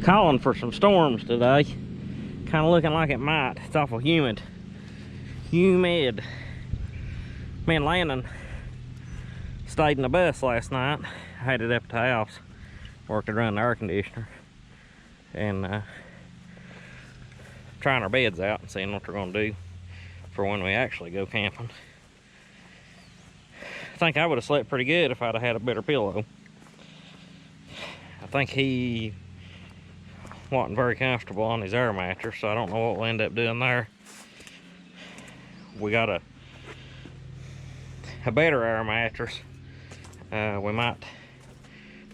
Calling for some storms today. Kind of looking like it might. It's awful humid. Humid. Me and Landon stayed in the bus last night. I had it up at the house. Worked around the air conditioner. And trying our beds out and seeing what they're going to do for when we actually go camping. I think I would have slept pretty good if I'd have had a better pillow. I think he wasn't very comfortable on his air mattress, so I don't know what we'll end up doing there. We got a better air mattress. We might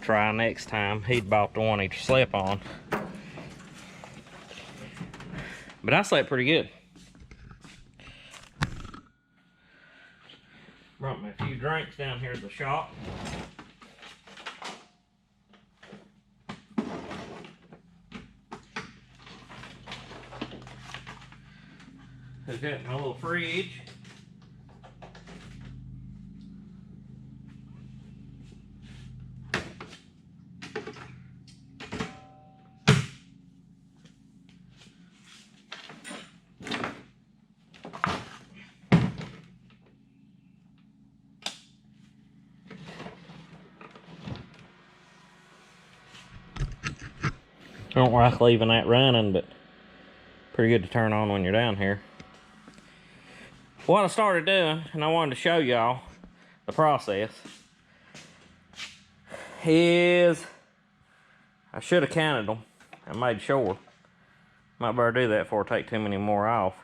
try next time. He'd bought the one he slept on. But I slept pretty good. Brought me a few drinks down here at the shop. Hooked up my little fridge. I don't like leaving that running, but pretty good to turn on when you're down here. What I started doing, and I wanted to show y'all the process, is I should have counted them and made sure. Might better do that before I take too many more off.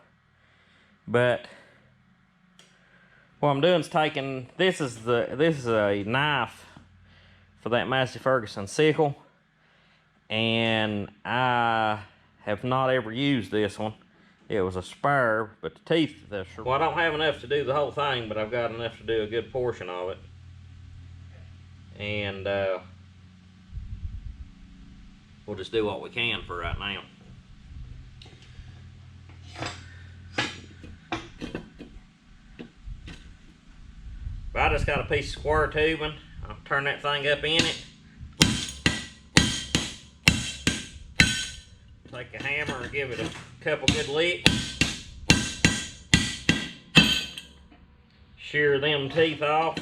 But what I'm doing is taking, this is a knife for that Massey Ferguson sickle. And I have not ever used this one. It was a spare, but the teeth, well, I don't have enough to do the whole thing, but I've got enough to do a good portion of it. And we'll just do what we can for right now. But I just got a piece of square tubing. I'll turn that thing up in it. Take a hammer and give it a couple good licks. Shear them teeth off.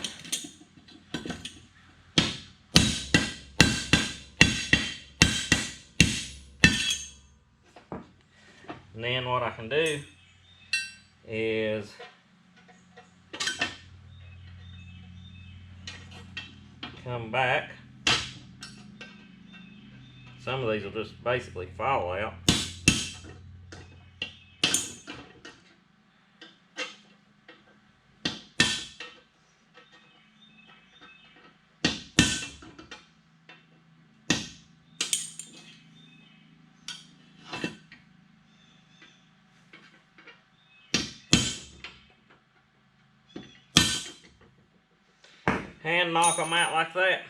And then what I can do is come back. Some of these will just basically fall out. And knock them out like that.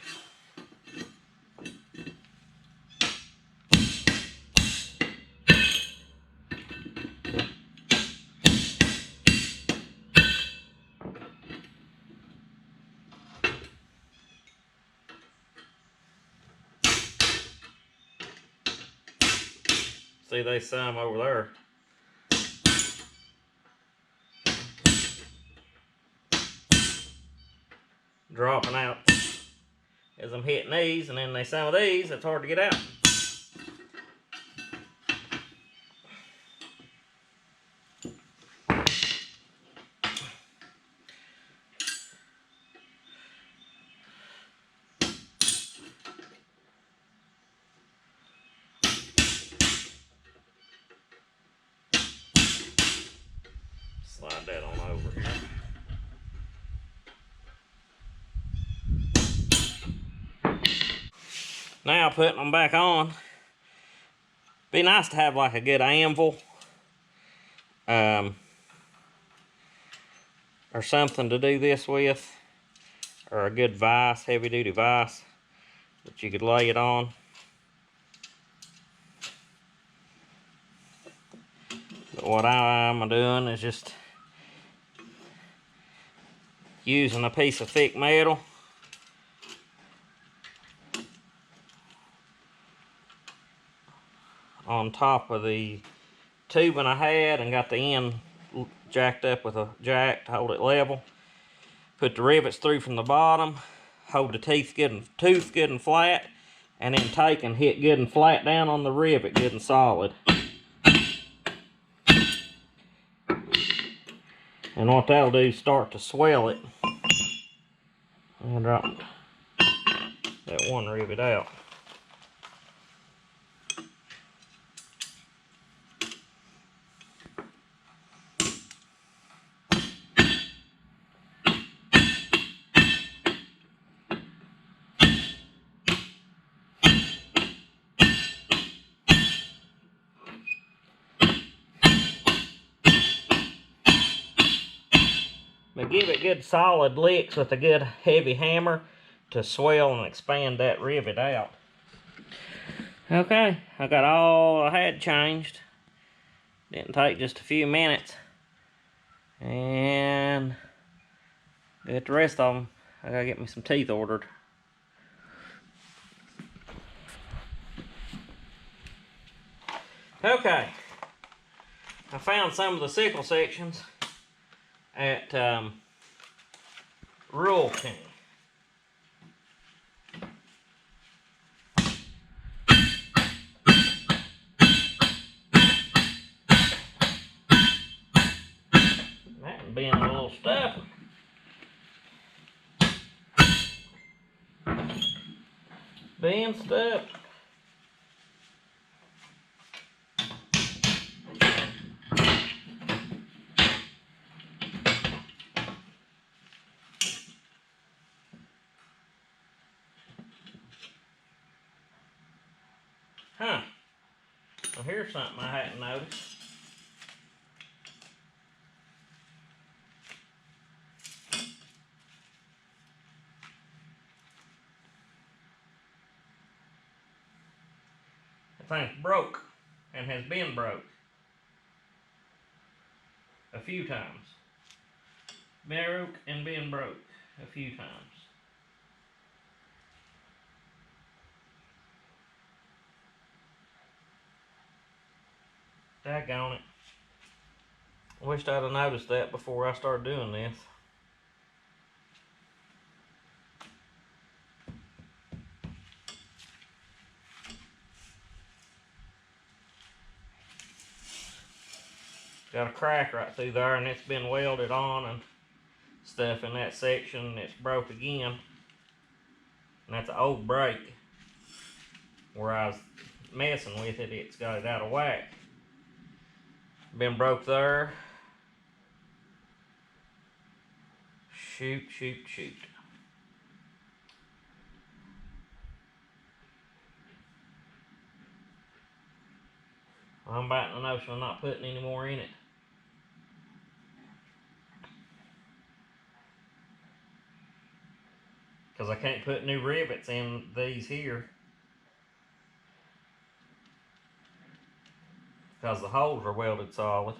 See, there's some over there. Dropping out as I'm hitting these, and then there's some of these that's hard to get out. Slide that on over here. Now putting them back on. Be nice to have like a good anvil. Or something to do this with. Or a good vise, heavy duty vise that you could lay it on. But what I'm doing is just using a piece of thick metal. on top of the tubing I had and got the end jacked up with a jack to hold it level. Put the rivets through from the bottom, hold the tooth good and flat, and then take and hit good and flat down on the rivet, good and solid. And what that'll do is start to swell it. I dropped that one rivet out. But give it good solid licks with a good heavy hammer to swell and expand that rivet out. Okay, I got all I had changed. Didn't take just a few minutes. And get the rest of them. I gotta get me some teeth ordered. Okay, I found some of the sickle sections at rural Caney. That can be in a little stuff. Being stuffed. Huh. Well, here's something I hadn't noticed. The thing's broke and has been broke a few times. Broke and been broke a few times. Daggone it. I wished I'd have noticed that before I started doing this. Got a crack right through there, and it's been welded on and stuff in that section. It's broke again. And that's an old brake. Where I was messing with it, it's got it out of whack. Been broke there. Shoot. I'm biting the notion of not putting any more in it. Because I can't put new rivets in these here. Because the holes are welded solid.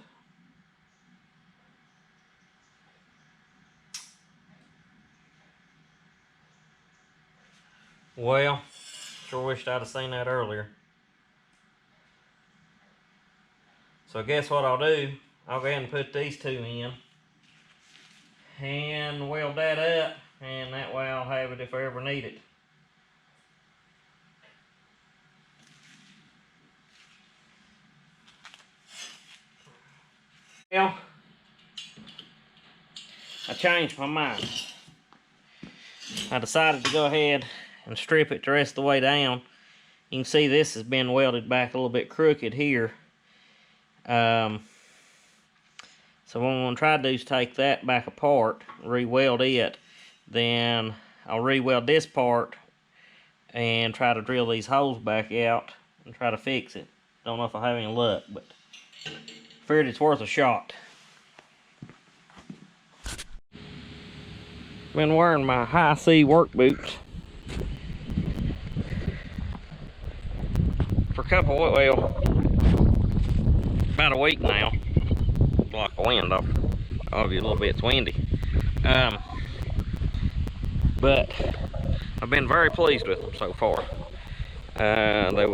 Well, sure wished I'd have seen that earlier. So I guess what I'll do, I'll go ahead and put these two in and weld that up, and that way I'll have it if I ever need it. Well, I changed my mind. I decided to go ahead and strip it the rest of the way down. You can see this has been welded back a little bit crooked here. So what I'm going to try to do is take that back apart, re-weld it, then I'll re-weld this part and try to drill these holes back out and try to fix it. Don't know if I have any luck, but figured it's worth a shot. Been wearing my high C work boots for a couple, well, about a week now. Block the wind off. Obviously a little bit, it's windy. But I've been very pleased with them so far. They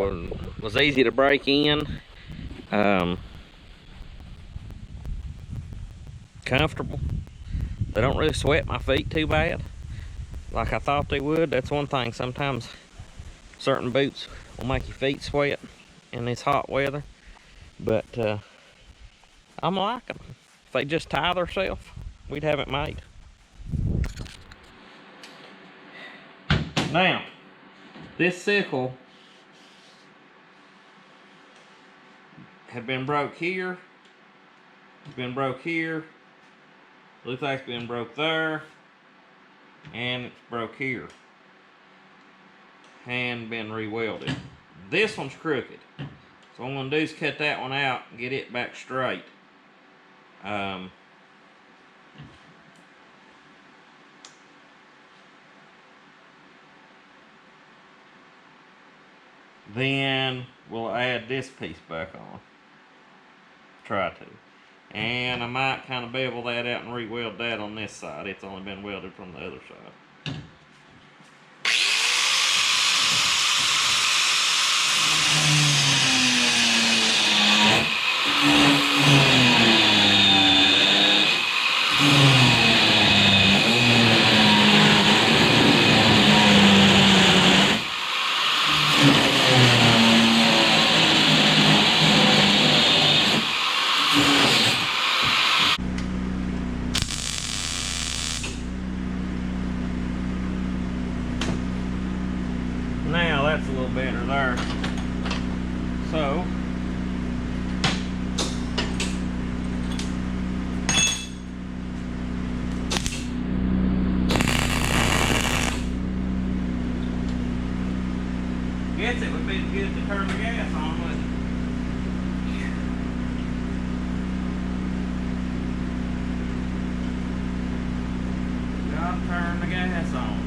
was easy to break in, comfortable. They don't really sweat my feet too bad like I thought they would. That's one thing, sometimes certain boots will make your feet sweat in this hot weather, but I'm liking them. If they just tie themselves, we'd have it made. Now, this sickle had been broke here, been broke here, looks like it's been broke there, and it's broke here, and been re-welded. This one's crooked, so what I'm gonna do is cut that one out and get it back straight. Then we'll add this piece back on. Try to. And I might kind of bevel that out and re-weld that on this side. It's only been welded from the other side. Now that's a little better there. So guess it would be good to turn the gas on, wouldn't it? Gotta turn the gas on.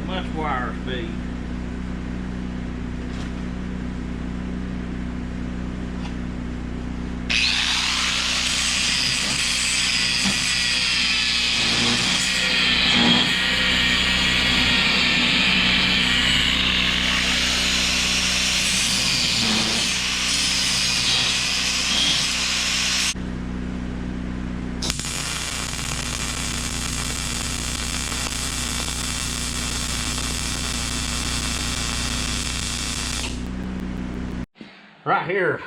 Much wire speed. Right here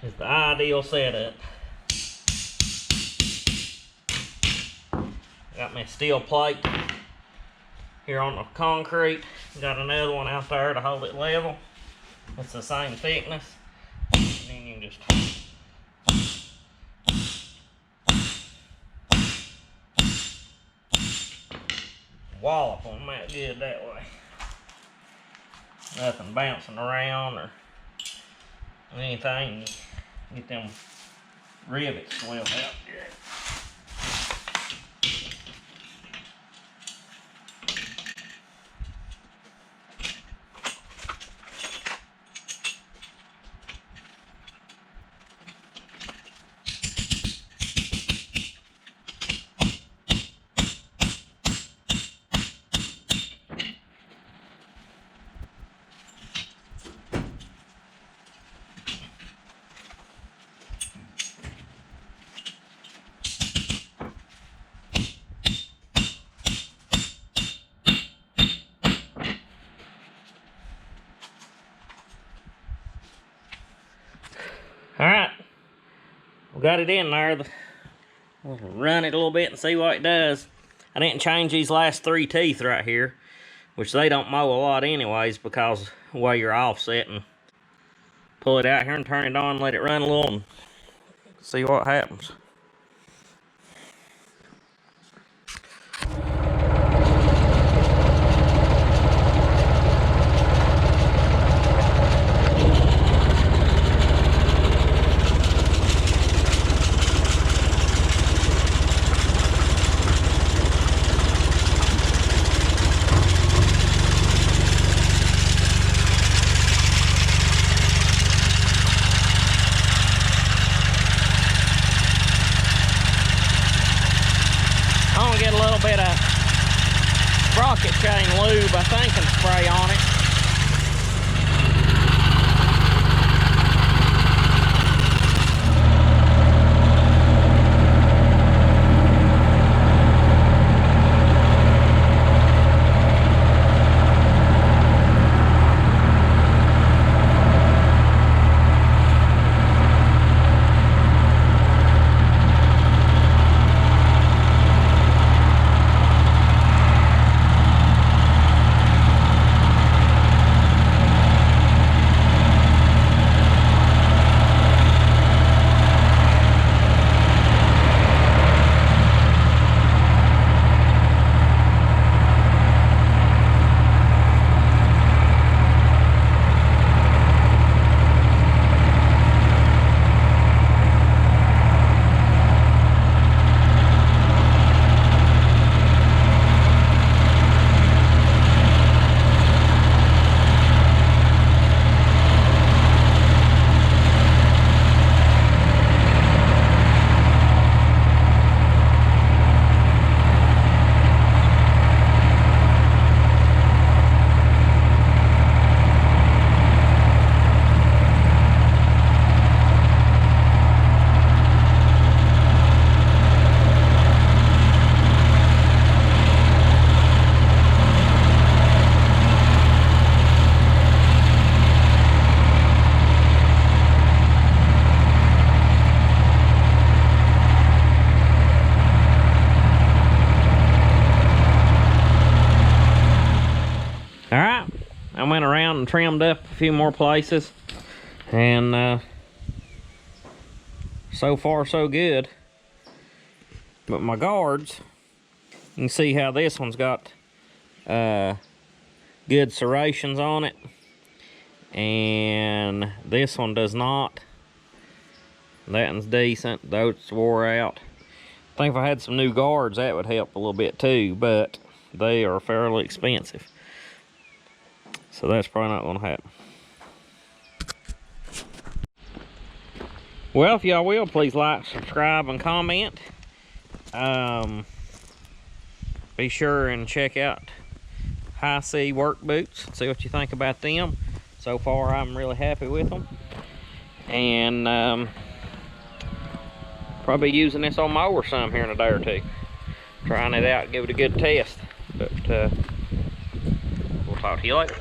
is the ideal setup. Got my steel plate here on the concrete. Got another one out there to hold it level. It's the same thickness. And then you can just wallop them that good that way. Nothing bouncing around or anything. Get them rivets swelled out good. got it in there. We'll run it a little bit and see what it does. I didn't change these last 3 teeth right here, which they don't mow a lot anyways because of the way you're offsetting. Pull it out here and turn it on, let it run a little and see what happens. I'm gonna get a little bit of sprocket chain lube, I think, and spray on it. I went around and trimmed up a few more places, and so far so good. But my guards, you can see how this one's got good serrations on it, and this one does not. That one's decent, though it's wore out. I think if I had some new guards, that would help a little bit too, but they are fairly expensive. So that's probably not gonna happen. Well, if y'all will, please like, subscribe, and comment. Be sure and check out High C work boots. See what you think about them. So far, I'm really happy with them. And probably using this on mower some here in a day or two. Trying it out, give it a good test. But we'll talk to you later.